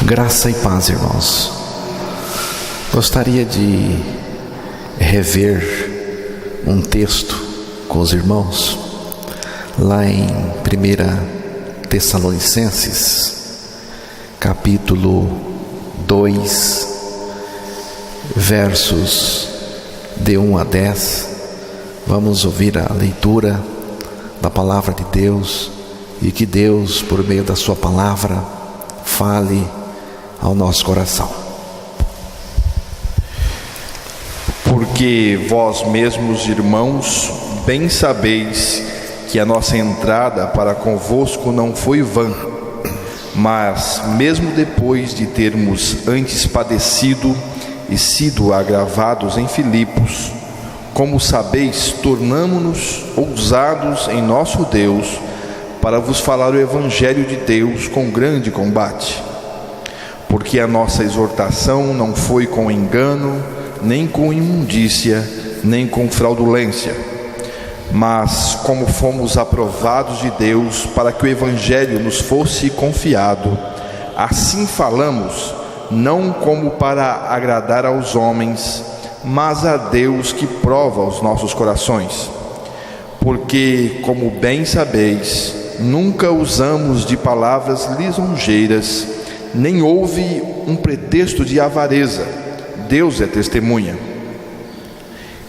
Graça e paz, irmãos. Gostaria de rever um texto com os irmãos, lá em 1 Tessalonicenses, capítulo 2, versos de 1 a 10. Vamos ouvir a leitura da palavra de Deus e que Deus, por meio da sua palavra, fale ao nosso coração. Porque vós mesmos, irmãos, bem sabeis que a nossa entrada para convosco não foi vã, mas mesmo depois de termos antes padecido e sido agravados em Filipos, como sabeis, tornamo-nos ousados em nosso Deus para vos falar o Evangelho de Deus com grande combate. Porque a nossa exortação não foi com engano, nem com imundícia, nem com fraudulência, mas como fomos aprovados de Deus para que o Evangelho nos fosse confiado, assim falamos, não como para agradar aos homens, mas a Deus que prova os nossos corações. Porque, como bem sabeis, nunca usamos de palavras lisonjeiras, nem houve um pretexto de avareza, Deus é testemunha.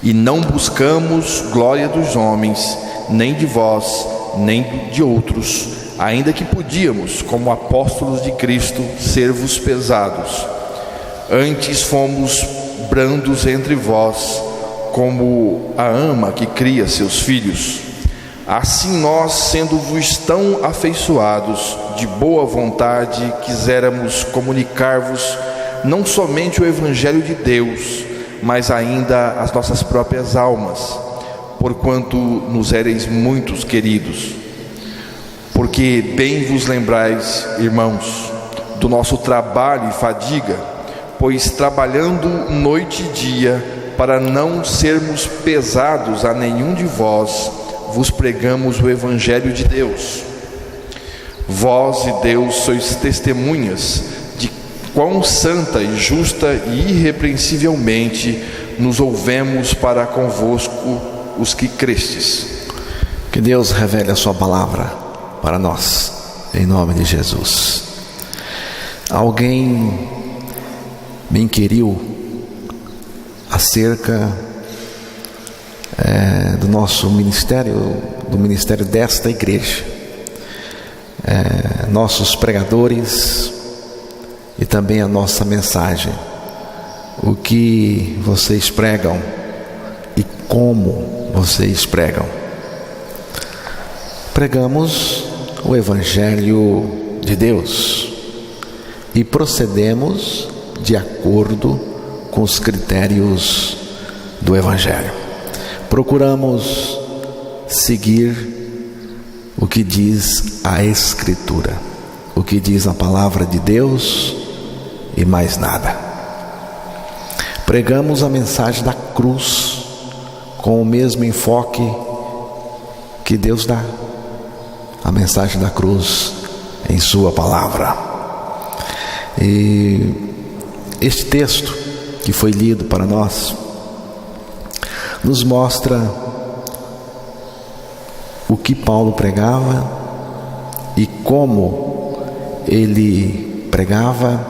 E não buscamos glória dos homens, nem de vós, nem de outros, ainda que podíamos, como apóstolos de Cristo, ser-vos pesados. Antes fomos brandos entre vós, como a ama que cria seus filhos. Assim nós, sendo-vos tão afeiçoados, de boa vontade, quiséramos comunicar-vos não somente o Evangelho de Deus, mas ainda as nossas próprias almas, porquanto nos éreis muitos queridos. Porque bem vos lembrais, irmãos, do nosso trabalho e fadiga, pois trabalhando noite e dia, para não sermos pesados a nenhum de vós, vos pregamos o Evangelho de Deus. Vós e Deus sois testemunhas de quão santa e justa e irrepreensivelmente nos ouvemos para convosco os que crestes. Que Deus revele a sua palavra para nós, em nome de Jesus. Alguém me inquiriu acerca do nosso ministério, do ministério desta igreja, nossos pregadores e também a nossa mensagem, o que vocês pregam e como vocês pregam. Pregamos o Evangelho de Deus e procedemos de acordo com os critérios do Evangelho. Procuramos seguir o que diz a Escritura, o que diz a palavra de Deus e mais nada. Pregamos a mensagem da cruz com o mesmo enfoque que Deus dá, a mensagem da cruz em sua palavra. E este texto que foi lido para nós nos mostra o que Paulo pregava e como ele pregava,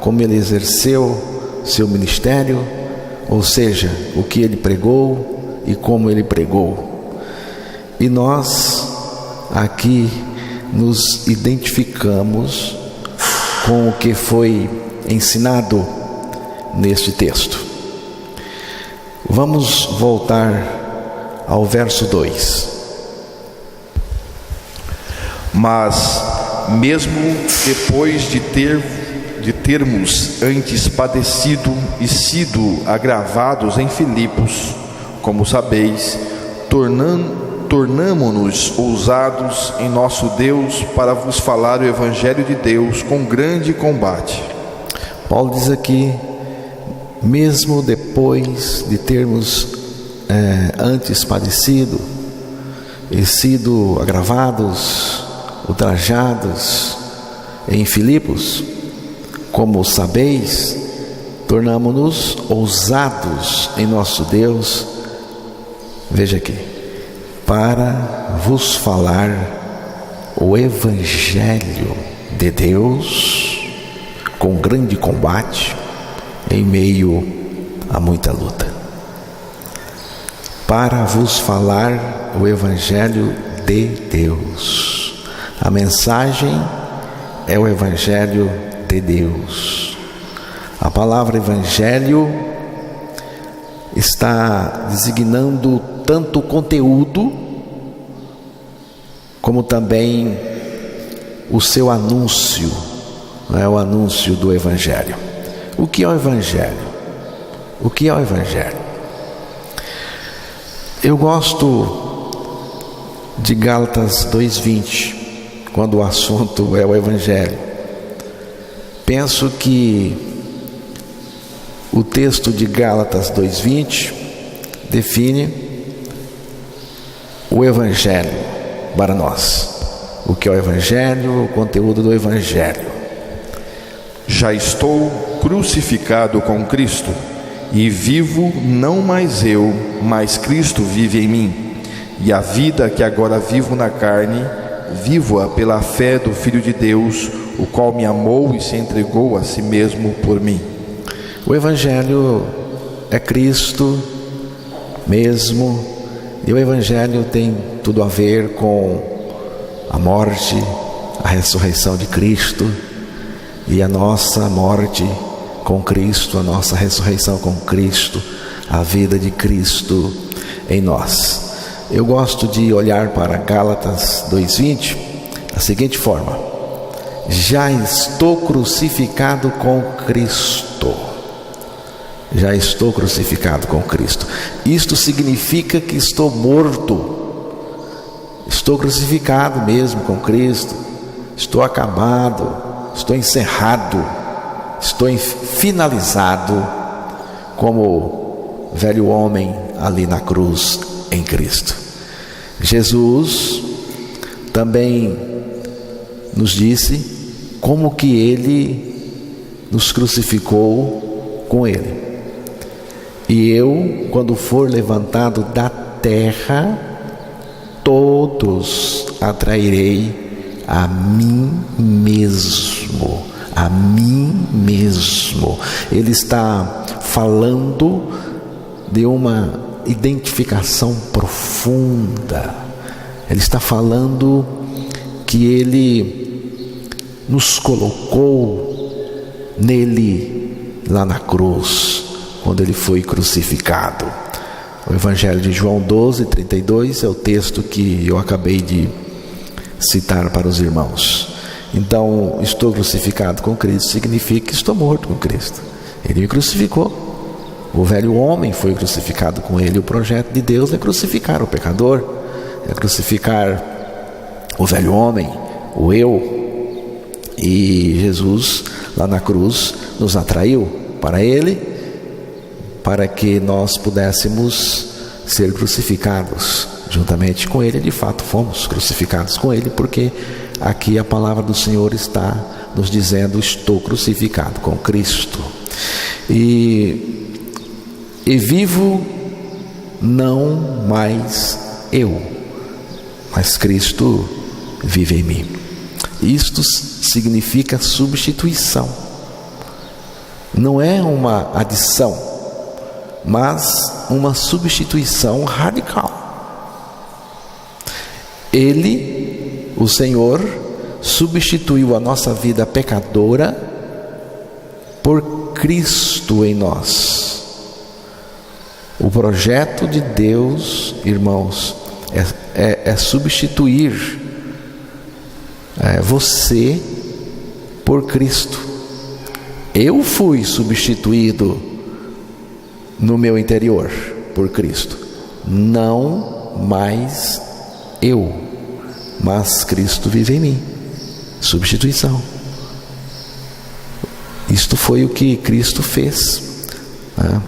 como ele exerceu seu ministério, ou seja, o que ele pregou e como ele pregou. E nós aqui nos identificamos com o que foi ensinado neste texto. Vamos voltar ao verso 2. Mas mesmo depois de termos antes padecido e sido agravados em Filipos, como sabeis, tornamo-nos ousados em nosso Deus para vos falar o Evangelho de Deus com grande combate. Paulo diz aqui, mesmo depois de termos antes padecido e sido agravados, ultrajados em Filipos, Como sabeis, tornamo-nos ousados em nosso Deus, veja aqui, para vos falar o Evangelho de Deus com grande combate em meio a muita luta. Para vos falar o Evangelho de Deus. A mensagem é o Evangelho de Deus. A palavra Evangelho está designando tanto o conteúdo como também o seu anúncio, o anúncio do Evangelho. O que é o Evangelho? O que é o Evangelho? Eu gosto de Gálatas 2:20, quando o assunto é o Evangelho. Penso que o texto de Gálatas 2:20 define o Evangelho para nós. O que é o Evangelho, o conteúdo do Evangelho. Já estou crucificado com Cristo, e vivo não mais eu, mas Cristo vive em mim. E a vida que agora vivo na carne, vivo-a pela fé do Filho de Deus, o qual me amou e se entregou a si mesmo por mim. O Evangelho é Cristo mesmo, e o Evangelho tem tudo a ver com a morte, a ressurreição de Cristo, e a nossa morte com Cristo, a nossa ressurreição com Cristo, a vida de Cristo em nós. Eu gosto de olhar para Gálatas 2:20 da seguinte forma: já estou crucificado com Cristo. Já estou crucificado com Cristo. Isto significa que estou morto. Estou crucificado mesmo com Cristo. Estou acabado. Estou encerrado. Estou finalizado como velho homem ali na cruz em Cristo. Jesus também nos disse como que Ele nos crucificou com Ele. E eu, quando for levantado da terra, todos atrairei a mim mesmo. A mim mesmo. Ele está falando de uma identificação profunda. Ele está falando que Ele nos colocou nele lá na cruz, quando Ele foi crucificado. O Evangelho de João 12:32 é o texto que eu acabei de citar para os irmãos. Então, estou crucificado com Cristo significa que estou morto com Cristo. Ele me crucificou. O velho homem foi crucificado com Ele. O projeto de Deus é crucificar o pecador, é crucificar o velho homem, o eu. E Jesus, lá na cruz, nos atraiu para Ele, para que nós pudéssemos ser crucificados juntamente com Ele. De fato, fomos crucificados com Ele, porque aqui a palavra do Senhor está nos dizendo: estou crucificado com Cristo. E vivo não mais eu, mas Cristo vive em mim. Isto significa substituição. Não é uma adição, mas uma substituição radical. Ele, o Senhor, substituiu a nossa vida pecadora por Cristo em nós. O projeto de Deus, irmãos, é substituir você por Cristo. Eu fui substituído no meu interior por Cristo. Não mais eu, mas Cristo vive em mim. Substituição. Isto foi o que Cristo fez, né?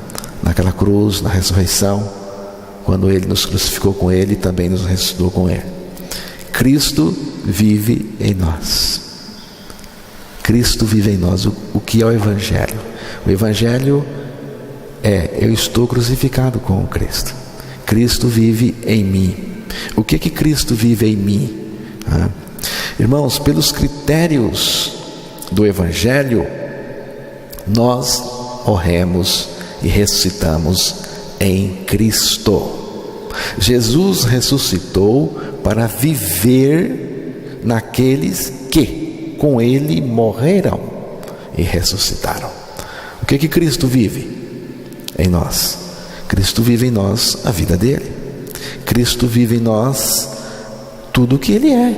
Naquela cruz, na ressurreição, quando Ele nos crucificou com Ele, também nos ressuscitou com Ele. Cristo vive em nós. Cristo vive em nós. O que é o Evangelho? O Evangelho é: eu estou crucificado com o Cristo. Cristo vive em mim. O que Cristo vive em mim? Irmãos, pelos critérios do Evangelho, nós morremos e ressuscitamos em Cristo. Jesus ressuscitou para viver naqueles que com Ele morreram e ressuscitaram. O que Cristo vive em nós? Cristo vive em nós a vida dele. Cristo vive em nós tudo o que Ele é.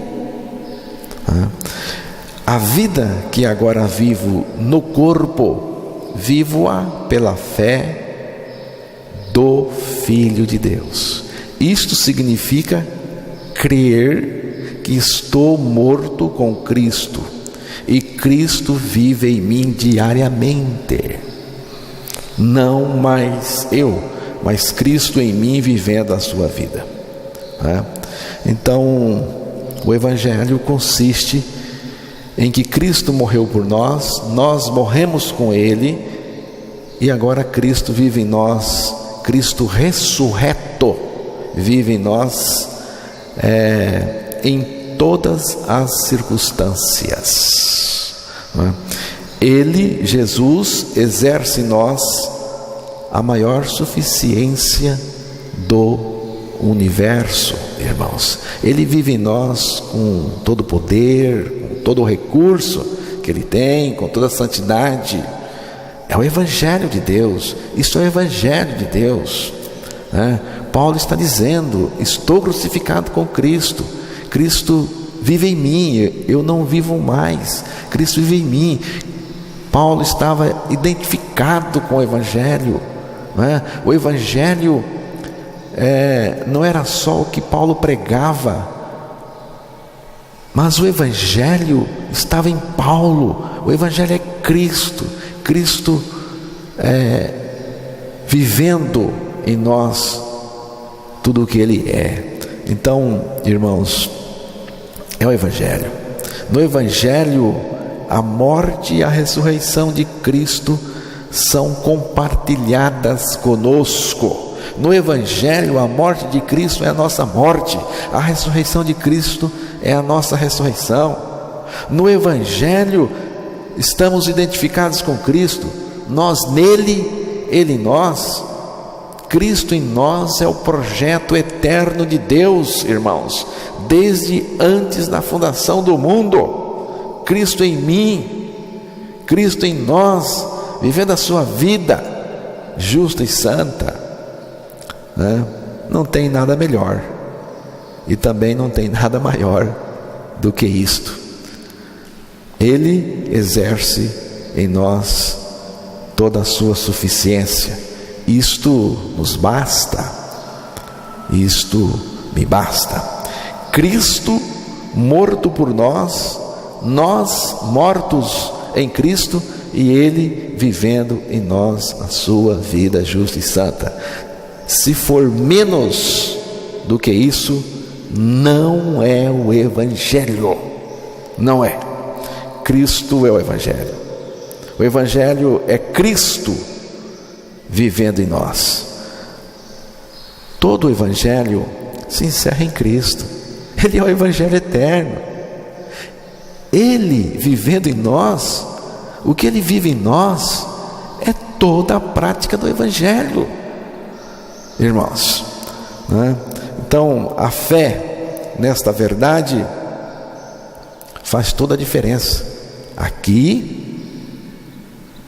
A vida que agora vivo no corpo, vivo-a pela fé do Filho de Deus. Isto significa crer que estou morto com Cristo e Cristo vive em mim diariamente. Não mais eu, mas Cristo em mim vivendo a sua vida. Então, o Evangelho consiste em que Cristo morreu por nós, nós morremos com Ele, e agora Cristo vive em nós. Cristo ressurreto vive em nós, em todas as circunstâncias. Ele, Jesus, exerce em nós a maior suficiência do universo, irmãos. Ele vive em nós com todo o poder, com todo o recurso que Ele tem, com toda a santidade. É o Evangelho de Deus. Isso é o Evangelho de Deus. Paulo está dizendo: estou crucificado com Cristo. Cristo vive em mim, eu não vivo mais. Cristo vive em mim. Paulo estava identificado com o Evangelho. O Evangelho não era só o que Paulo pregava, mas o Evangelho estava em Paulo. O Evangelho é Cristo. Cristo vivendo em nós tudo o que Ele é. Então, irmãos, é o Evangelho. No Evangelho, a morte e a ressurreição de Cristo são compartilhadas conosco. No Evangelho, a morte de Cristo é a nossa morte, a ressurreição de Cristo é a nossa ressurreição. No Evangelho, estamos identificados com Cristo, nós nele, Ele em nós. Cristo em nós é o projeto eterno de Deus, irmãos, desde antes da fundação do mundo. Cristo em mim, Cristo em nós, vivendo a sua vida justa e santa. Não tem nada melhor e também não tem nada maior do que isto. Ele exerce em nós toda a sua suficiência. Isto nos basta, isto me basta. Cristo morto por nós, nós mortos em Cristo e Ele vivendo em nós a sua vida justa e santa. Se for menos do que isso, não é o Evangelho. Não é. Cristo é o Evangelho. O Evangelho é Cristo vivendo em nós. Todo o Evangelho se encerra em Cristo. Ele é o Evangelho eterno. Ele vivendo em nós, o que Ele vive em nós é toda a prática do Evangelho, irmãos. Então, a fé nesta verdade faz toda a diferença aqui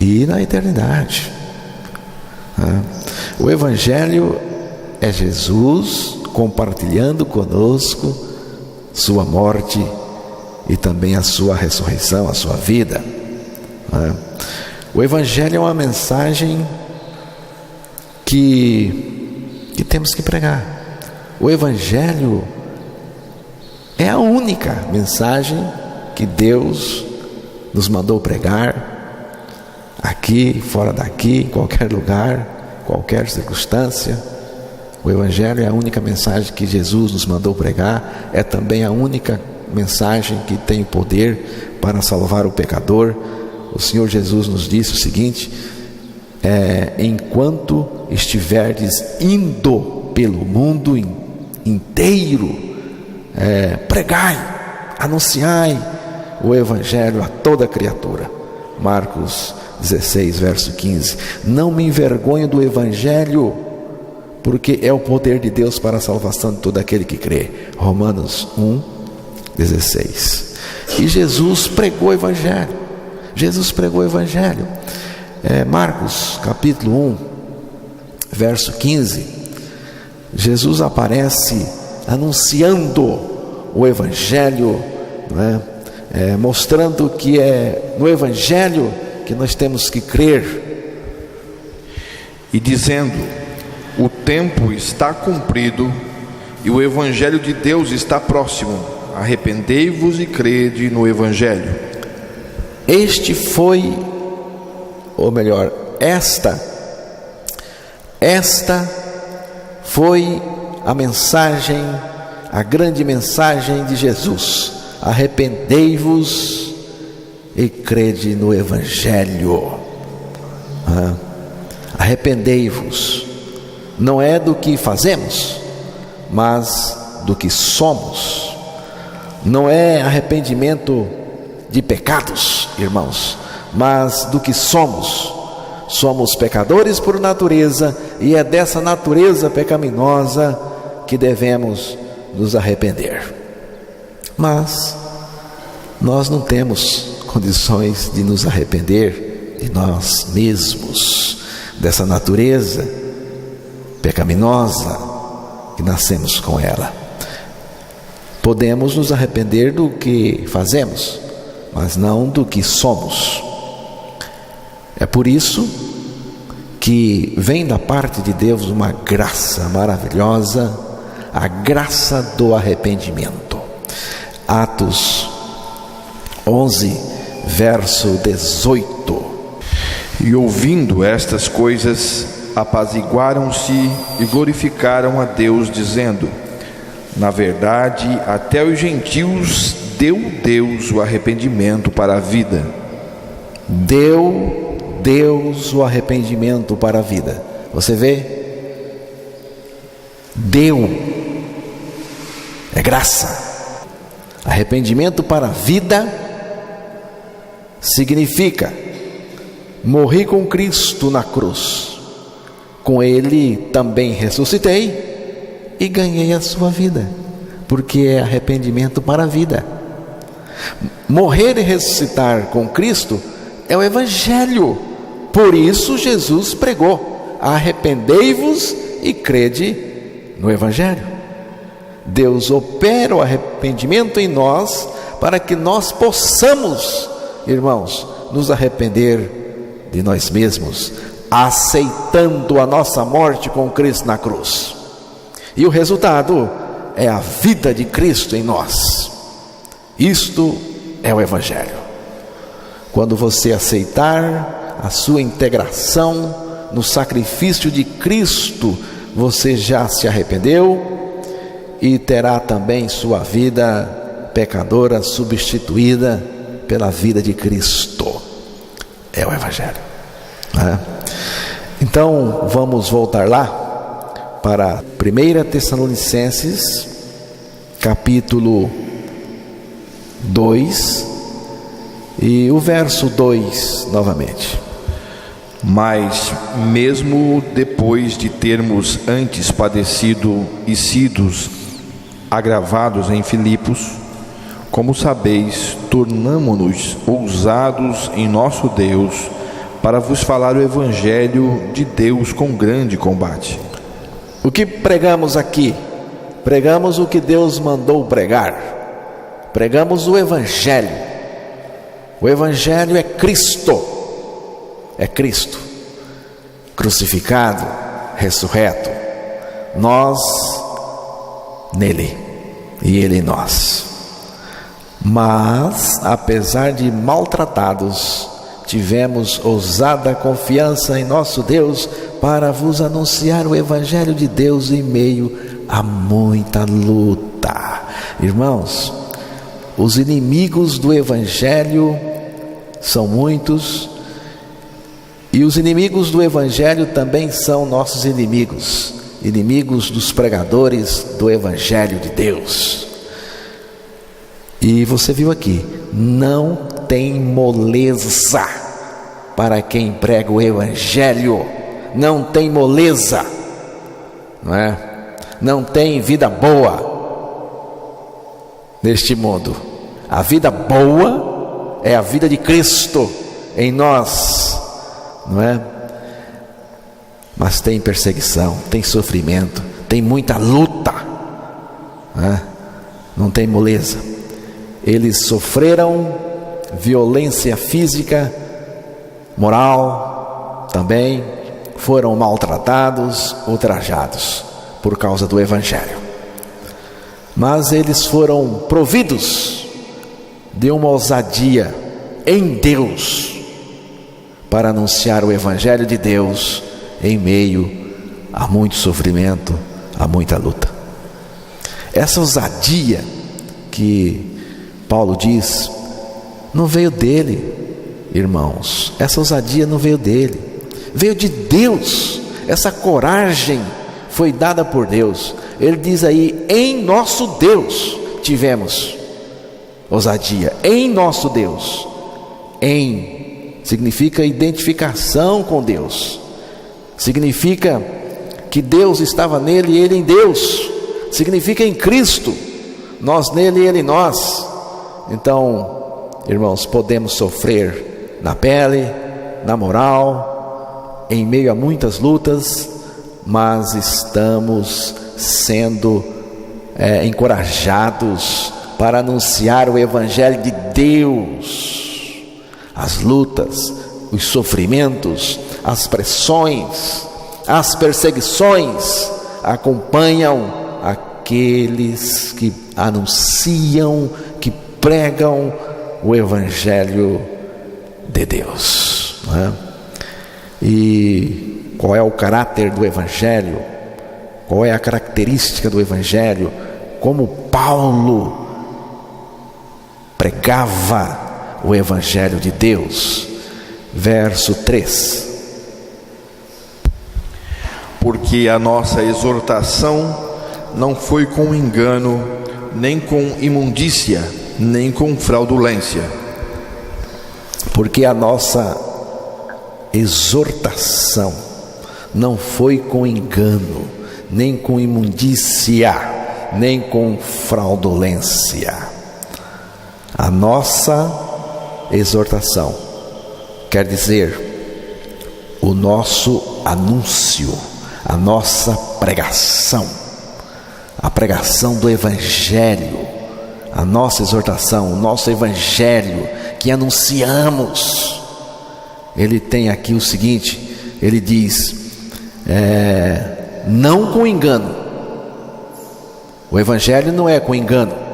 e na eternidade. O Evangelho é Jesus compartilhando conosco sua morte e também a sua ressurreição, a sua vida. O Evangelho é uma mensagem que temos que pregar. O Evangelho é a única mensagem que Deus nos mandou pregar, aqui, fora daqui, em qualquer lugar, qualquer circunstância. O Evangelho é a única mensagem que Jesus nos mandou pregar, é também a única mensagem que tem poder para salvar o pecador. O Senhor Jesus nos disse o seguinte: enquanto estiverdes indo pelo mundo inteiro, pregai, anunciai o Evangelho a toda criatura. Marcos 16, verso 15. Não me envergonho do Evangelho, porque é o poder de Deus para a salvação de todo aquele que crê. Romanos 1, 16. E Jesus pregou o Evangelho. Jesus pregou o Evangelho. Marcos capítulo 1, verso 15. Jesus aparece anunciando o Evangelho, mostrando que é no Evangelho que nós temos que crer. E dizendo: o tempo está cumprido e o Evangelho de Deus está próximo. Arrependei-vos e crede no Evangelho. Esta foi a mensagem, a grande mensagem de Jesus. Arrependei-vos e crede no Evangelho. Arrependei-vos não é do que fazemos, mas do que somos. Não é arrependimento de pecados, irmãos, mas do que somos. Somos pecadores por natureza, e é dessa natureza pecaminosa que devemos nos arrepender. Mas nós não temos condições de nos arrepender de nós mesmos, dessa natureza pecaminosa que nascemos com ela. Podemos nos arrepender do que fazemos, mas não do que somos. É por isso que vem da parte de Deus uma graça maravilhosa, a graça do arrependimento. Atos 11, verso 18. E ouvindo estas coisas, apaziguaram-se e glorificaram a Deus, dizendo: na verdade, até os gentios deu Deus o arrependimento para a vida. Deu Deus o arrependimento para a vida. Você vê? Deu. É graça. Arrependimento para a vida significa: morri com Cristo na cruz, com Ele também ressuscitei e ganhei a sua vida, porque é arrependimento para a vida. Morrer e ressuscitar com Cristo é o Evangelho. Por isso Jesus pregou: arrependei-vos e crede no Evangelho. Deus opera o arrependimento em nós para que nós possamos, irmãos, nos arrepender de nós mesmos, aceitando a nossa morte com Cristo na cruz. E o resultado é a vida de Cristo em nós. Isto é o Evangelho. Quando você aceitar a sua integração no sacrifício de Cristo, você já se arrependeu e terá também sua vida pecadora substituída pela vida de Cristo. É o Evangelho. Então vamos voltar lá para 1 Tessalonicenses capítulo 2 e o verso 2 novamente. Mas mesmo depois de termos antes padecido e sido agravados em Filipos, como sabeis, tornamo-nos ousados em nosso Deus para vos falar o Evangelho de Deus com grande combate. O que pregamos aqui? Pregamos o que Deus mandou pregar. Pregamos o Evangelho. O Evangelho é Cristo. É Cristo crucificado, ressurreto, nós nele e ele em nós. Mas apesar de maltratados, tivemos ousada confiança em nosso Deus para vos anunciar o Evangelho de Deus em meio a muita luta. Irmãos, Os inimigos do Evangelho são muitos, e os inimigos do Evangelho também são nossos inimigos, inimigos dos pregadores do Evangelho de Deus. E você viu aqui, não tem moleza para quem prega o Evangelho, não tem moleza, não é? Não tem vida boa neste mundo. A vida boa é a vida de Cristo em nós, não é? Mas tem perseguição, tem sofrimento, tem muita luta, não é? Não tem moleza. Eles sofreram violência física, moral, também foram maltratados, ultrajados por causa do Evangelho. Mas eles foram providos de uma ousadia em Deus para anunciar o Evangelho de Deus em meio a muito sofrimento, a muita luta. Essa ousadia que Paulo diz, não veio dele, irmãos. Essa ousadia não veio dele, veio de Deus. Essa coragem foi dada por Deus. Ele diz aí, em nosso Deus tivemos ousadia, em nosso Deus. Em significa identificação com Deus, significa que Deus estava nele e ele em Deus, significa em Cristo, nós nele e ele em nós. Então, irmãos, podemos sofrer na pele, na moral, em meio a muitas lutas, mas estamos sendo encorajados para anunciar o Evangelho de Deus. As lutas, os sofrimentos, as pressões, as perseguições acompanham aqueles que anunciam, que pregam o Evangelho de Deus, não é? E qual é o caráter do Evangelho? Qual é a característica do Evangelho? Como Paulo pregava o Evangelho de Deus. Verso 3: porque a nossa exortação não foi com engano, nem com imundícia, nem com fraudulência. Porque a nossa exortação não foi com engano, nem com imundícia, nem com fraudulência. A nossa exortação quer dizer o nosso anúncio, a nossa pregação, a pregação do Evangelho, a nossa exortação, o nosso Evangelho que anunciamos. Ele tem aqui o seguinte, ele diz, não com engano. O Evangelho não é com engano.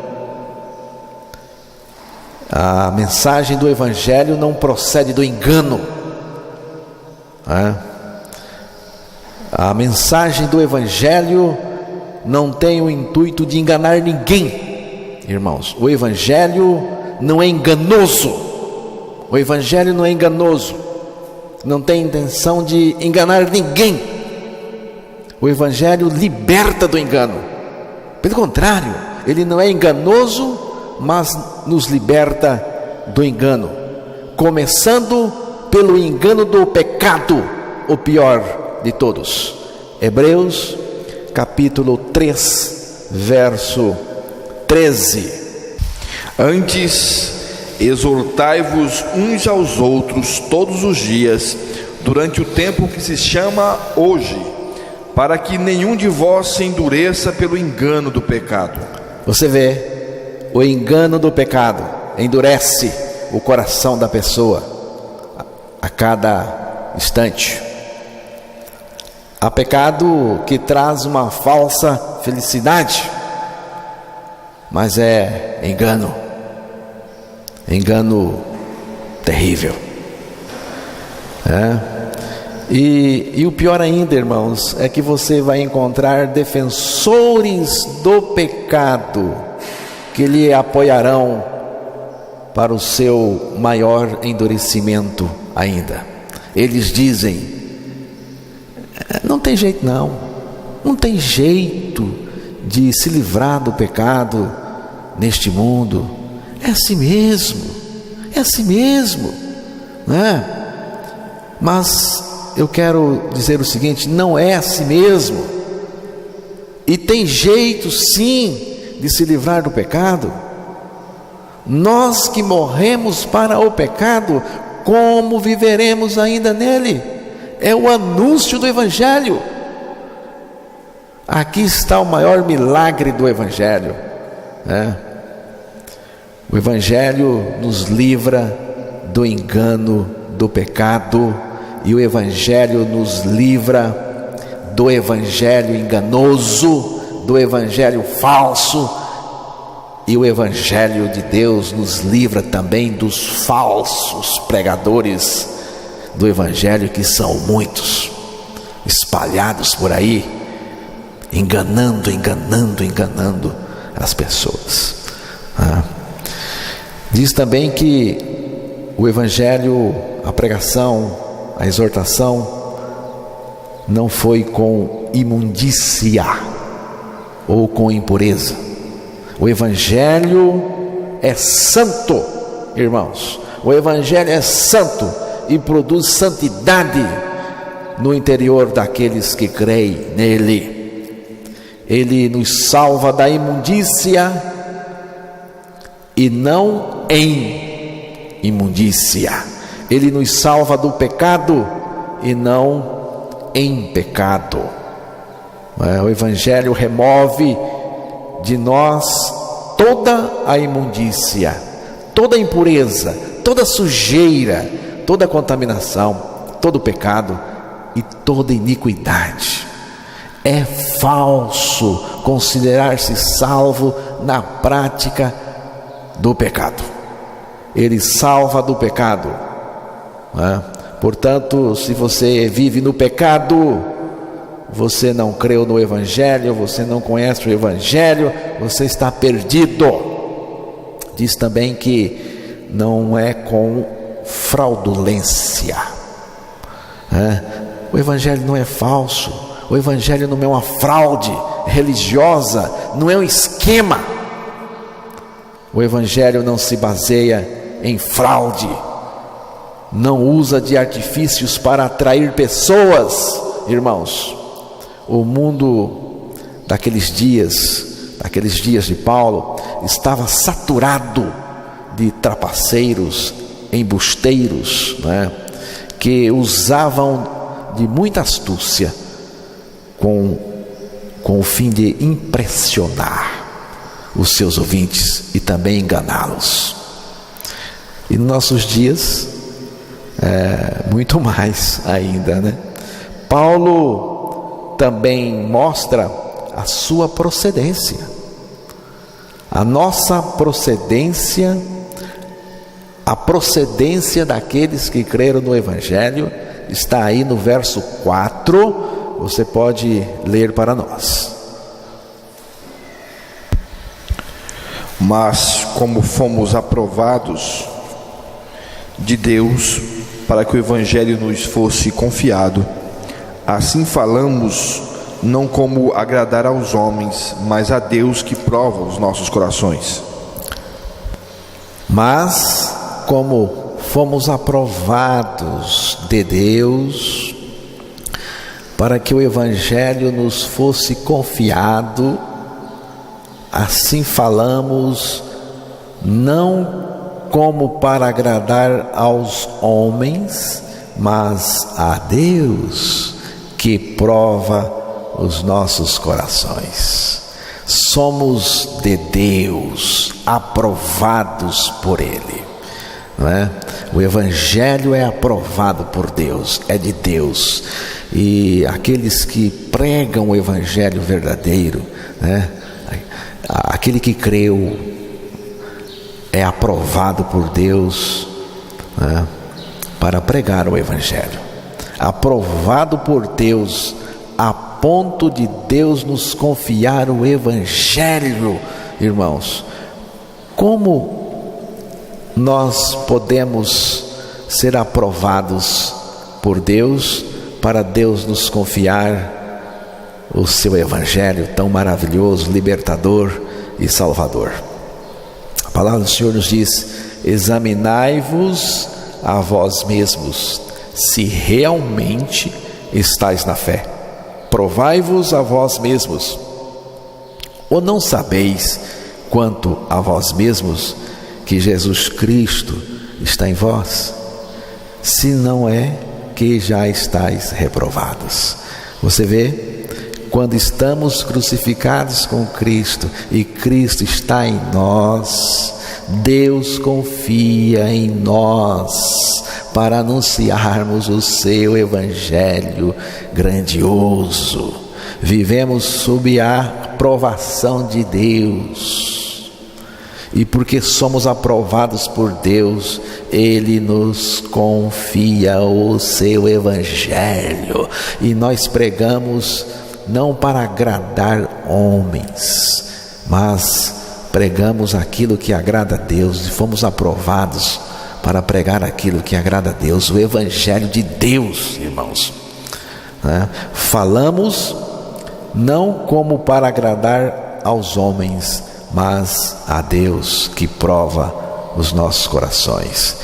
A mensagem do Evangelho não procede do engano. A mensagem do Evangelho não tem o intuito de enganar ninguém, irmãos. O Evangelho não é enganoso. O Evangelho não é enganoso. Não tem intenção de enganar ninguém. O Evangelho liberta do engano. Pelo contrário, ele não é enganoso, mas nos liberta do engano, começando pelo engano do pecado, o pior de todos. Hebreus capítulo 3, verso 13: antes exortai-vos uns aos outros todos os dias, durante o tempo que se chama hoje, para que nenhum de vós se endureça pelo engano do pecado. Você vê, o engano do pecado endurece o coração da pessoa a cada instante. Há pecado que traz uma falsa felicidade, mas é engano, engano terrível. E o pior ainda, irmãos, é que você vai encontrar defensores do pecado que lhe apoiarão para o seu maior endurecimento ainda. Eles dizem: não tem jeito não tem jeito de se livrar do pecado neste mundo, é assim mesmo, né? Mas eu quero dizer o seguinte: não é assim mesmo, e tem jeito sim de se livrar do pecado. Nós que morremos para o pecado, como viveremos ainda nele? É o anúncio do Evangelho. Aqui está o maior milagre do Evangelho, né? O Evangelho nos livra do engano do pecado, e o Evangelho nos livra do evangelho enganoso, do evangelho falso, e o Evangelho de Deus nos livra também dos falsos pregadores do Evangelho, que são muitos, espalhados por aí, enganando as pessoas. Diz também que o Evangelho, a pregação, a exortação, não foi com imundícia ou com impureza. O Evangelho é santo, irmãos. O Evangelho é santo e produz santidade no interior daqueles que creem nele. Ele nos salva da imundícia e não em imundícia. Ele nos salva do pecado e não em pecado. O Evangelho remove de nós toda a imundícia, toda a impureza, toda a sujeira, toda a contaminação, todo o pecado e toda iniquidade. É falso considerar-se salvo na prática do pecado. Ele salva do pecado, Portanto, se você vive no pecado, você não creu no Evangelho, você não conhece o Evangelho, você está perdido. Diz também que não é com fraudulência. O Evangelho não é falso, o Evangelho não é uma fraude religiosa, não é um esquema. O Evangelho não se baseia em fraude, não usa de artifícios para atrair pessoas, irmãos. O mundo daqueles dias de Paulo, estava saturado de trapaceiros, embusteiros, que usavam de muita astúcia com o fim de impressionar os seus ouvintes e também enganá-los. E nos nossos dias, muito mais ainda, Paulo também mostra a sua procedência, a nossa procedência, a procedência daqueles que creram no Evangelho, está aí no verso 4, você pode ler para nós. Mas como fomos aprovados de Deus para que o Evangelho nos fosse confiado, assim falamos, não como agradar aos homens, mas a Deus que prova os nossos corações. Mas como fomos aprovados de Deus para que o Evangelho nos fosse confiado, assim falamos, não como para agradar aos homens, mas a Deus que prova os nossos corações. Somos de Deus, aprovados por Ele, O Evangelho é aprovado por Deus, é de Deus, e aqueles que pregam o Evangelho verdadeiro, aquele que creu é aprovado por Deus, para pregar o Evangelho, aprovado por Deus a ponto de Deus nos confiar o Evangelho, irmãos. Como nós podemos ser aprovados por Deus, para Deus nos confiar o seu evangelho tão maravilhoso, libertador e salvador. A palavra do Senhor nos diz: examinai-vos a vós mesmos, se realmente estáis na fé. Provai-vos a vós mesmos. Ou não sabeis, quanto a vós mesmos, que Jesus Cristo está em vós? Se não é que já estáis reprovados. Você vê? Quando estamos crucificados com Cristo e Cristo está em nós, Deus confia em nós para anunciarmos o seu evangelho grandioso. Vivemos sob a aprovação de Deus, e porque somos aprovados por Deus, Ele nos confia o seu evangelho, e nós pregamos não para agradar homens, mas pregamos aquilo que agrada a Deus, e fomos aprovados para pregar aquilo que agrada a Deus, o evangelho de Deus, irmãos. Falamos não como para agradar aos homens, mas a Deus que prova os nossos corações.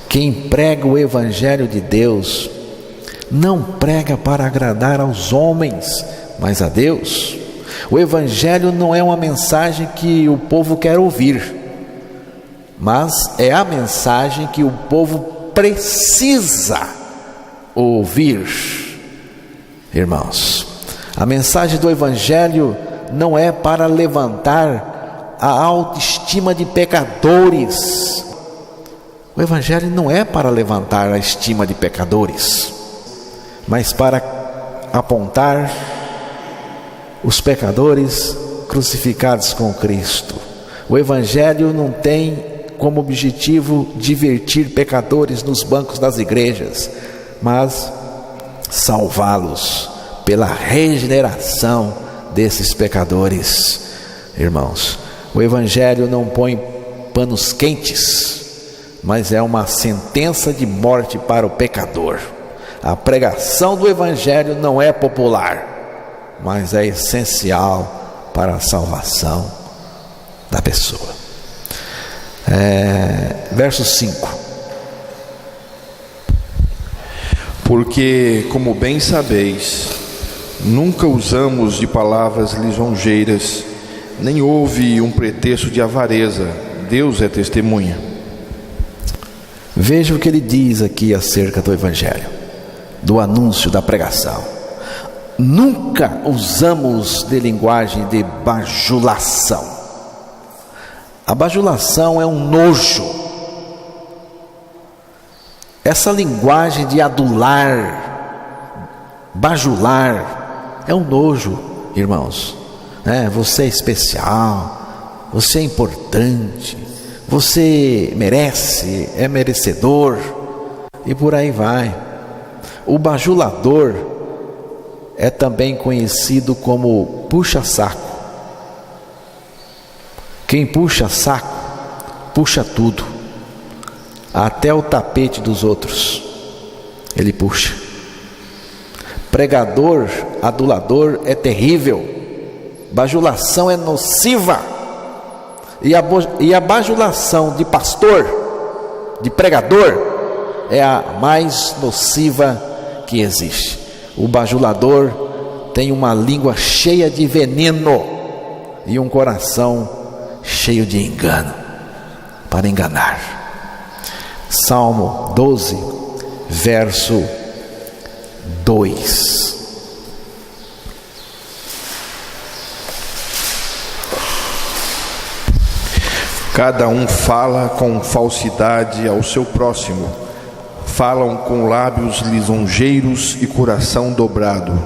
Quem prega o evangelho de Deus não prega para agradar aos homens, mas a Deus. O evangelho não é uma mensagem que o povo quer ouvir, mas é a mensagem que o povo precisa ouvir. Irmãos, a mensagem do evangelho não é para levantar a autoestima de pecadores. O evangelho não é para levantar a estima de pecadores, mas para apontar os pecadores crucificados com Cristo. O evangelho não tem como objetivo divertir pecadores nos bancos das igrejas, mas salvá-los pela regeneração desses pecadores. Irmãos, o evangelho não põe panos quentes, mas é uma sentença de morte para o pecador. A pregação do evangelho não é popular, mas é essencial para a salvação da pessoa. Verso 5. Porque, como bem sabeis, nunca usamos de palavras lisonjeiras, nem houve um pretexto de avareza. Deus é testemunha. Veja o que ele diz aqui acerca do evangelho, do anúncio, da pregação. Nunca usamos de linguagem de bajulação. A bajulação é um nojo. Essa linguagem de adular, bajular, é um nojo, irmãos. Você é especial, você é importante, você merece, é merecedor, e por aí vai. O bajulador é também conhecido como puxa-saco. Quem puxa saco, puxa tudo, até o tapete dos outros, ele puxa. Pregador, adulador é terrível, bajulação é nociva, e a bajulação de pastor, de pregador, é a mais nociva que existe. O bajulador tem uma língua cheia de veneno e um coração cheio de engano, para enganar. Salmo 12, verso 2. Cada um fala com falsidade ao seu próximo, falam com lábios lisonjeiros e coração dobrado.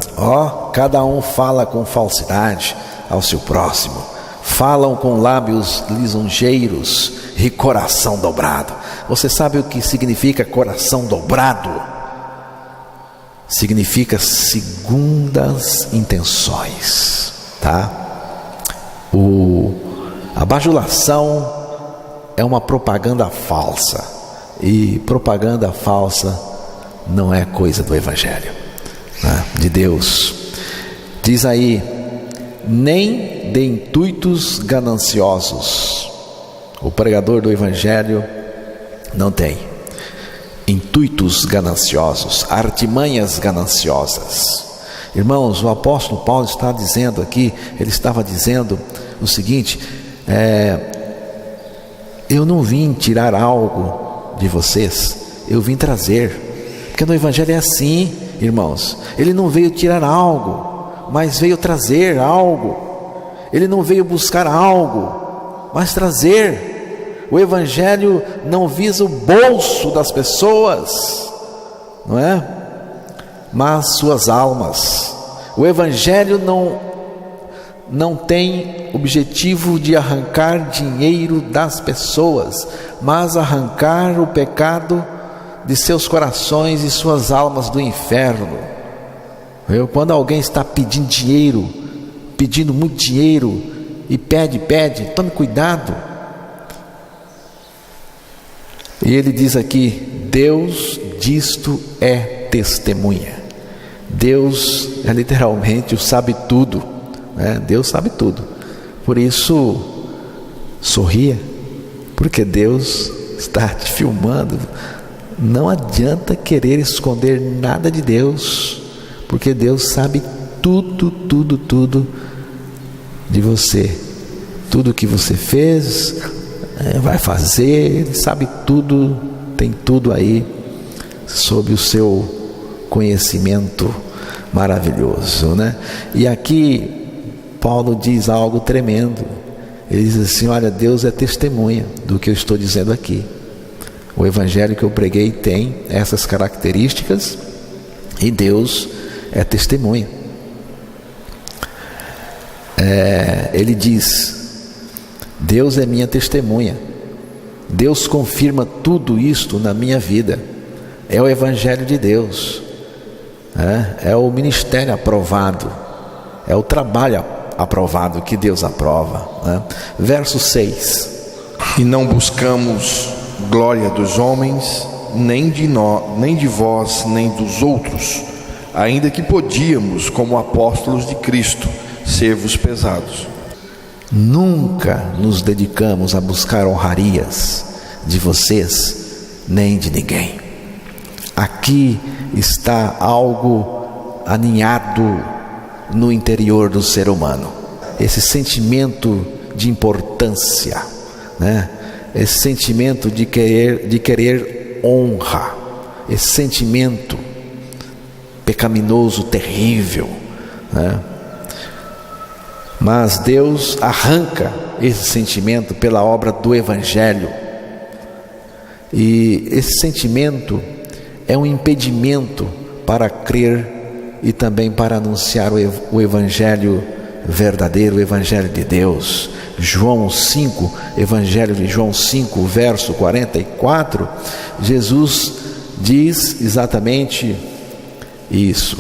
Cada um fala com falsidade ao seu próximo, falam com lábios lisonjeiros e coração dobrado. Você sabe o que significa coração dobrado? Significa segundas intenções, tá? A bajulação é uma propaganda falsa. E propaganda falsa não é coisa do Evangelho, né, de Deus. Diz aí: nem de intuitos gananciosos. O pregador do Evangelho não tem intuitos gananciosos, artimanhas gananciosas. Irmãos, o apóstolo Paulo está dizendo aqui, ele estava dizendo o seguinte: eu não vim tirar algo de vocês, eu vim trazer. Porque no Evangelho é assim, irmãos. Ele não veio tirar algo, mas veio trazer algo. Ele não veio buscar algo, mas trazer. O Evangelho não visa o bolso das pessoas, não é? Mas suas almas. O Evangelho não tem objetivo de arrancar dinheiro das pessoas, mas arrancar o pecado de seus corações e suas almas do inferno. Quando alguém está pedindo dinheiro, pedindo muito dinheiro, e pede, tome cuidado. E ele diz aqui: Deus disto é testemunha. Deus é literalmente o sabe tudo, né? Deus sabe tudo. Por isso, sorria, porque Deus está te filmando. Não adianta querer esconder nada de Deus, porque Deus sabe tudo de você. Tudo que você fez, vai fazer, Ele sabe tudo, tem tudo aí sob o seu conhecimento maravilhoso, né? E aqui Paulo diz algo tremendo. Ele diz assim: olha, Deus é testemunha do que eu estou dizendo aqui. O evangelho que eu preguei tem essas características e Deus é testemunha. Ele diz: Deus é minha testemunha. Deus confirma tudo isto na minha vida. É o evangelho de Deus, é o ministério aprovado, é o trabalho aprovado que Deus aprova, né? Verso 6: E não buscamos glória dos homens, nem de nós, nem de vós, nem dos outros, ainda que podíamos, como apóstolos de Cristo, ser-vos pesados. Nunca nos dedicamos a buscar honrarias de vocês, nem de ninguém. Aqui está algo aninhado no interior do ser humano, esse sentimento de importância, né? Esse sentimento de querer honra, esse sentimento pecaminoso, terrível, né? Mas Deus arranca esse sentimento pela obra do Evangelho. E esse sentimento é um impedimento para crer e também para anunciar o Evangelho verdadeiro, o Evangelho de Deus. João 5, Evangelho de João 5, verso 44, Jesus diz exatamente isso.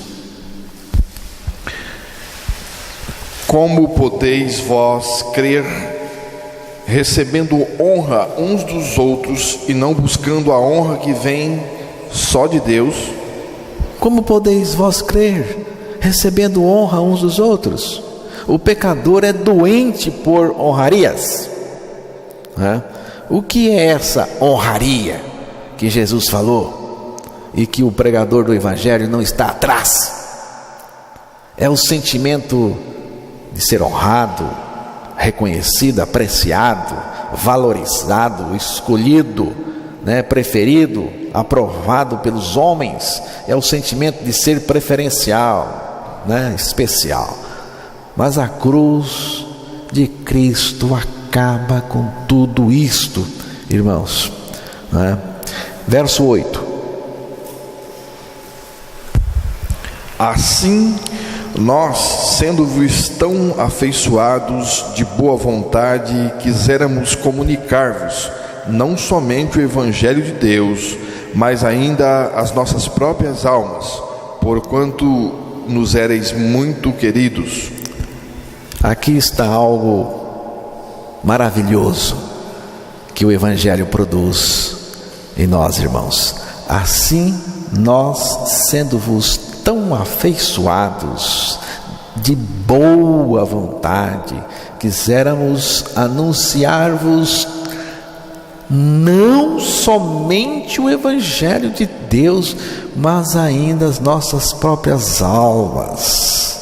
Como podeis vós crer, recebendo honra uns dos outros e não buscando a honra que vem só de Deus? Como podeis vós crer, recebendo honra uns dos outros? O pecador é doente por honrarias, né? O que é essa honraria que Jesus falou e que o pregador do Evangelho não está atrás? É o sentimento de ser honrado, reconhecido, apreciado, valorizado, escolhido, né, preferido, aprovado pelos homens. É o sentimento de ser preferencial, né, especial. Mas a cruz de Cristo acaba com tudo isto, irmãos, né? Verso 8: Assim, nós, sendo-vos tão afeiçoados de boa vontade, quiséramos comunicar-vos não somente o Evangelho de Deus, mas ainda as nossas próprias almas, porquanto nos éreis muito queridos. Aqui está algo maravilhoso que o Evangelho produz em nós, irmãos. Assim, nós, sendo-vos tão afeiçoados, de boa vontade, quiséramos anunciar-vos não somente o Evangelho de Deus, mas ainda as nossas próprias almas,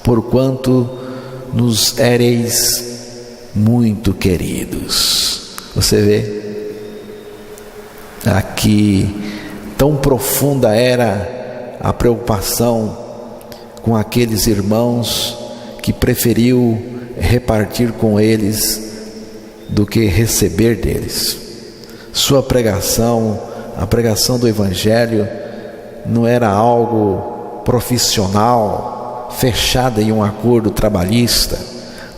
porquanto nos éreis muito queridos. Você vê? Aqui, tão profunda era a preocupação com aqueles irmãos que preferiu repartir com eles do que receber deles. Sua pregação, a pregação do Evangelho, não era algo profissional, fechada em um acordo trabalhista.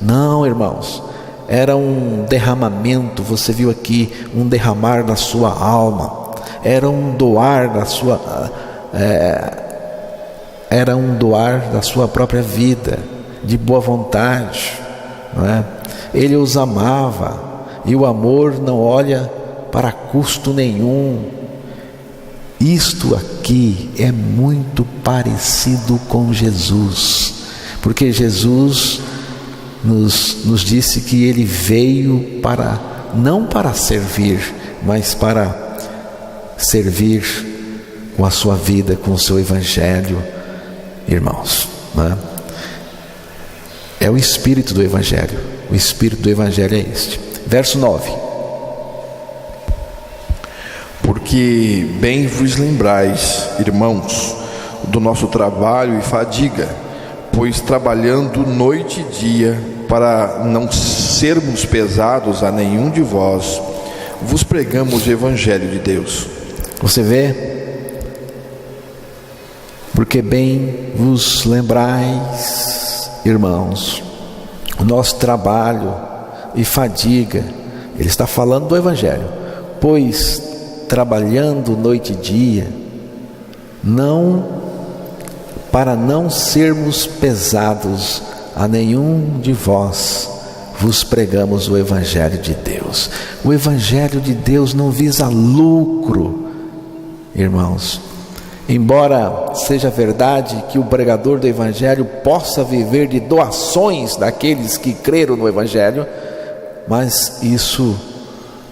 Não, irmãos, era um derramamento. Você viu aqui um derramar da sua alma, era um doar da sua própria vida, de boa vontade, não é? Ele os amava, e o amor não olha para custo nenhum. Isto aqui é muito parecido com Jesus, porque Jesus nos disse que ele veio não para servir, mas para servir com a sua vida, com o seu Evangelho, irmãos, né? É o espírito do Evangelho. O espírito do Evangelho é este. Verso 9: Porque bem vos lembrais, irmãos, do nosso trabalho e fadiga, pois trabalhando noite e dia, para não sermos pesados a nenhum de vós, vos pregamos o Evangelho de Deus. Você vê? Porque bem vos lembrais, irmãos, o nosso trabalho e fadiga. Ele está falando do Evangelho. Pois trabalhando noite e dia, para não sermos pesados a nenhum de vós, vos pregamos o Evangelho de Deus. O Evangelho de Deus não visa lucro, irmãos. Embora seja verdade que o pregador do Evangelho possa viver de doações daqueles que creram no Evangelho, mas isso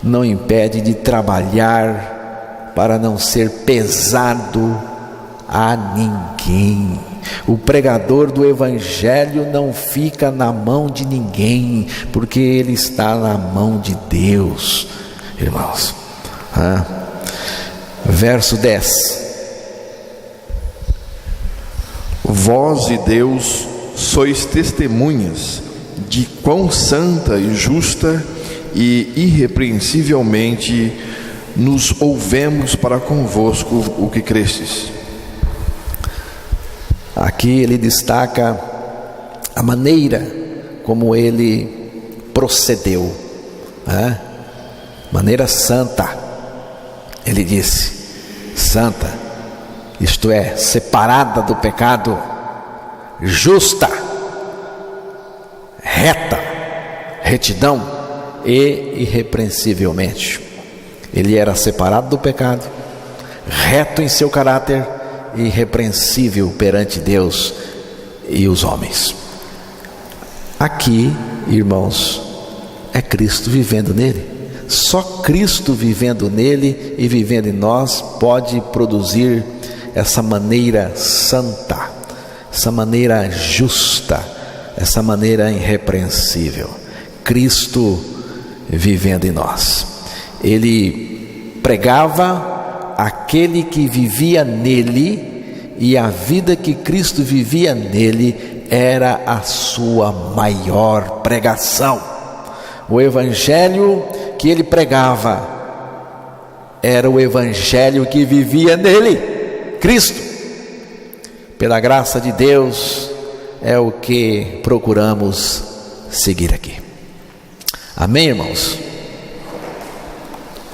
não impede de trabalhar para não ser pesado a ninguém. O pregador do Evangelho não fica na mão de ninguém, porque ele está na mão de Deus, irmãos. Verso 10: Vós e Deus sois testemunhas de quão santa e justa e irrepreensivelmente nos ouvemos para convosco o que crestes. Aqui ele destaca a maneira como ele procedeu, maneira santa. Ele disse: santa, isto é, separada do pecado, justa, reta, retidão e irrepreensivelmente. Ele era separado do pecado, reto em seu caráter e irrepreensível perante Deus e os homens. Aqui, irmãos, é Cristo vivendo nele. Só Cristo vivendo nele e vivendo em nós pode produzir essa maneira santa, essa maneira justa, essa maneira irrepreensível. Cristo vivendo em nós. Ele pregava aquele que vivia nele, e a vida que Cristo vivia nele era a sua maior pregação. O Evangelho que ele pregava era o Evangelho que vivia nele, Cristo. Pela graça de Deus, é o que procuramos seguir aqui. Amém, irmãos?